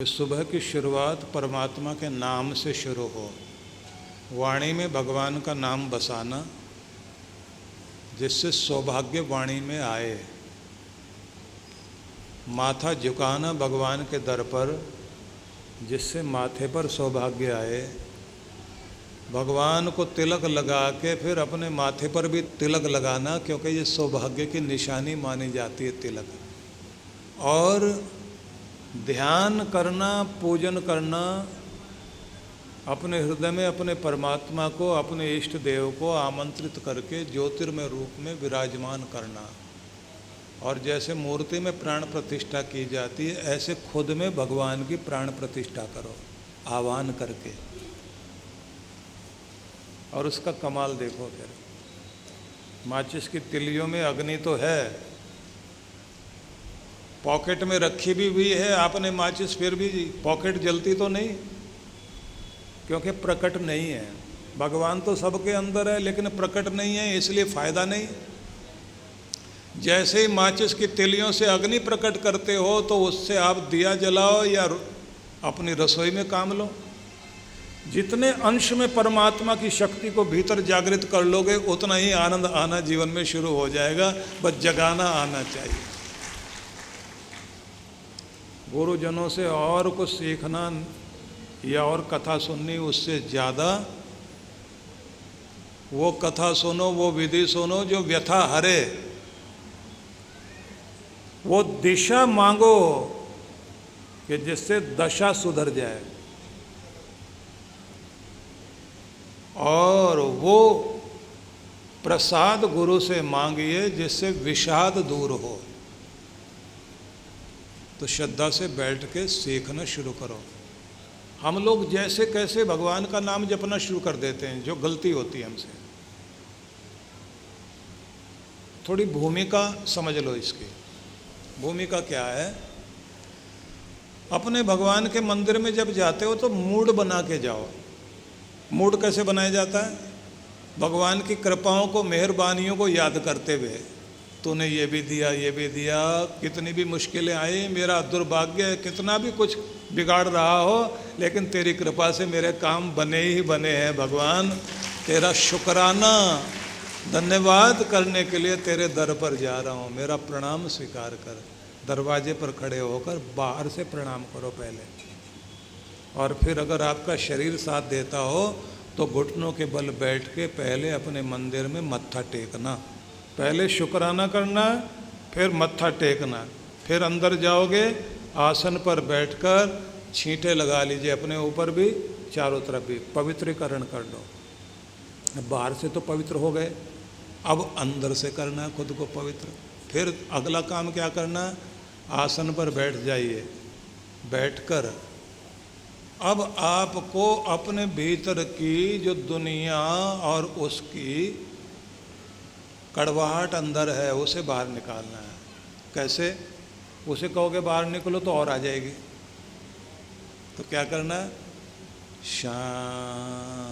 सुबह की शुरुआत परमात्मा के नाम से शुरू हो, वाणी में भगवान का नाम बसाना, जिससे सौभाग्य वाणी में आए। माथा झुकाना भगवान के दर पर, जिससे माथे पर सौभाग्य आए। भगवान को तिलक लगा के फिर अपने माथे पर भी तिलक लगाना, क्योंकि ये सौभाग्य की निशानी मानी जाती है तिलक। और ध्यान करना, पूजन करना, अपने हृदय में अपने परमात्मा को, अपने इष्ट देव को आमंत्रित करके ज्योतिर्मय रूप में विराजमान करना। और जैसे मूर्ति में प्राण प्रतिष्ठा की जाती है, ऐसे खुद में भगवान की प्राण प्रतिष्ठा करो आह्वान करके। और उसका कमाल देखो। फिर माचिस की तिलियों में अग्नि तो है, पॉकेट में रखी भी हुई है आपने माचिस, फिर भी पॉकेट जलती तो नहीं, क्योंकि प्रकट नहीं है। भगवान तो सबके अंदर है, लेकिन प्रकट नहीं है, इसलिए फायदा नहीं। जैसे ही माचिस की तिलियों से अग्नि प्रकट करते हो, तो उससे आप दिया जलाओ या अपनी रसोई में काम लो। जितने अंश में परमात्मा की शक्ति को भीतर जागृत कर लोगे, उतना ही आनंद आना जीवन में शुरू हो जाएगा। बस जगाना आना चाहिए। गुरुजनों से और कुछ सीखना या और कथा सुननी, उससे ज़्यादा वो कथा सुनो, वो विधि सुनो जो व्यथा हरे। वो दिशा मांगो कि जिससे दशा सुधर जाए। और वो प्रसाद गुरु से मांगिए जिससे विषाद दूर हो। तो श्रद्धा से बैठ के सीखना शुरू करो। हम लोग जैसे कैसे भगवान का नाम जपना शुरू कर देते हैं, जो गलती होती है हमसे। थोड़ी भूमिका समझ लो इसकी। भूमिका क्या है? अपने भगवान के मंदिर में जब जाते हो तो मूड बना के जाओ। मूड कैसे बनाया जाता है? भगवान की कृपाओं को, मेहरबानियों को याद करते हुए, तूने ये भी दिया, ये भी दिया, कितनी भी मुश्किलें आई, मेरा दुर्भाग्य है, कितना भी कुछ बिगाड़ रहा हो, लेकिन तेरी कृपा से मेरे काम बने ही बने हैं। भगवान तेरा शुक्राना, धन्यवाद करने के लिए तेरे दर पर जा रहा हूँ, मेरा प्रणाम स्वीकार कर। दरवाजे पर खड़े होकर बाहर से प्रणाम करो पहले। और फिर अगर आपका शरीर साथ देता हो तो घुटनों के बल बैठ के पहले अपने मंदिर में मत्था टेकना। पहले शुक्राना करना, फिर मत्था टेकना। फिर अंदर जाओगे, आसन पर बैठकर छींटे लगा लीजिए अपने ऊपर भी, चारों तरफ भी। पवित्रीकरण कर लो। बाहर से तो पवित्र हो गए, अब अंदर से करना है खुद को पवित्र। फिर अगला काम क्या करना? आसन पर बैठ जाइए। बैठकर अब आपको अपने भीतर की जो दुनिया और उसकी कड़वाहट अंदर है, उसे बाहर निकालना है। कैसे? उसे कहोगे बाहर निकलो तो और आ जाएगी। तो क्या करना है? शांत,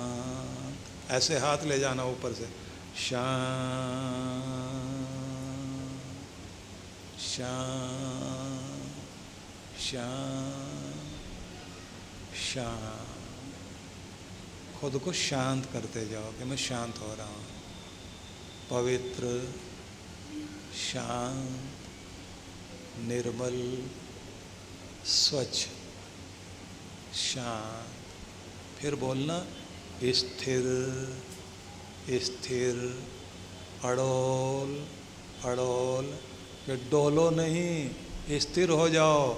ऐसे हाथ ले जाना ऊपर से, शांत शांत शांत शांत। खुद को शांत करते जाओ कि मैं शांत हो रहा हूँ। पवित्र, शांत, निर्मल, स्वच्छ, शांत। फिर बोलना स्थिर स्थिर, अड़ोल अड़ोल, कि डोलो नहीं, स्थिर हो जाओ।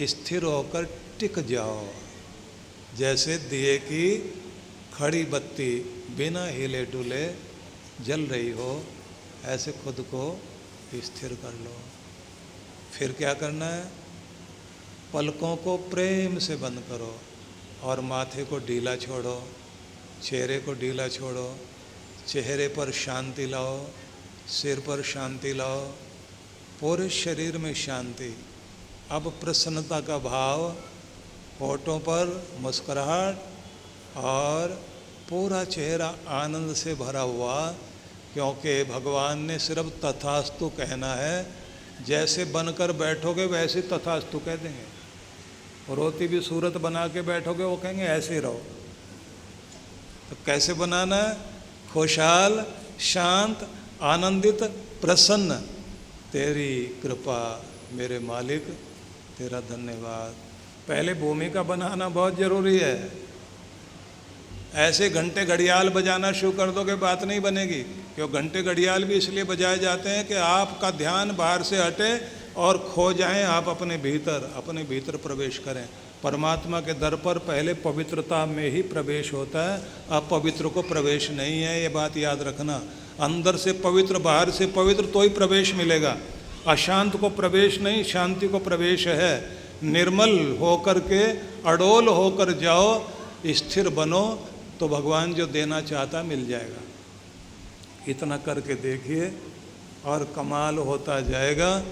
स्थिर होकर टिक जाओ। जैसे दिए की खड़ी बत्ती बिना हिले डुले जल रही हो, ऐसे खुद को स्थिर कर लो। फिर क्या करना है? पलकों को प्रेम से बंद करो और माथे को ढीला छोड़ो, चेहरे को ढीला छोड़ो। चेहरे पर शांति लाओ, सिर पर शांति लाओ, पूरे शरीर में शांति। अब प्रसन्नता का भाव, होठों पर मुस्कुराहट और पूरा चेहरा आनंद से भरा हुआ, क्योंकि भगवान ने सिर्फ तथास्तु कहना है। जैसे बनकर बैठोगे वैसे तथास्तु कह देंगे। रोती भी सूरत बना के बैठोगे, वो कहेंगे ऐसे रहो। तो कैसे बनाना है? खुशहाल, शांत, आनंदित, प्रसन्न। तेरी कृपा मेरे मालिक, तेरा धन्यवाद। पहले भूमिका बनाना बहुत ज़रूरी है। ऐसे घंटे घड़ियाल बजाना शुरू कर दोगे, बात नहीं बनेगी। क्यों? घंटे घड़ियाल भी इसलिए बजाए जाते हैं कि आपका ध्यान बाहर से हटे और खो जाएं आप अपने भीतर प्रवेश करें। परमात्मा के दर पर पहले पवित्रता में ही प्रवेश होता है, अपवित्र को प्रवेश नहीं है, ये बात याद रखना। अंदर से पवित्र, बाहर से पवित्र, तो ही प्रवेश मिलेगा। अशांत को प्रवेश नहीं, शांति को प्रवेश है। निर्मल होकर के, अडोल होकर जाओ, स्थिर बनो, तो भगवान जो देना चाहता मिल जाएगा। इतना करके देखिए और कमाल होता जाएगा।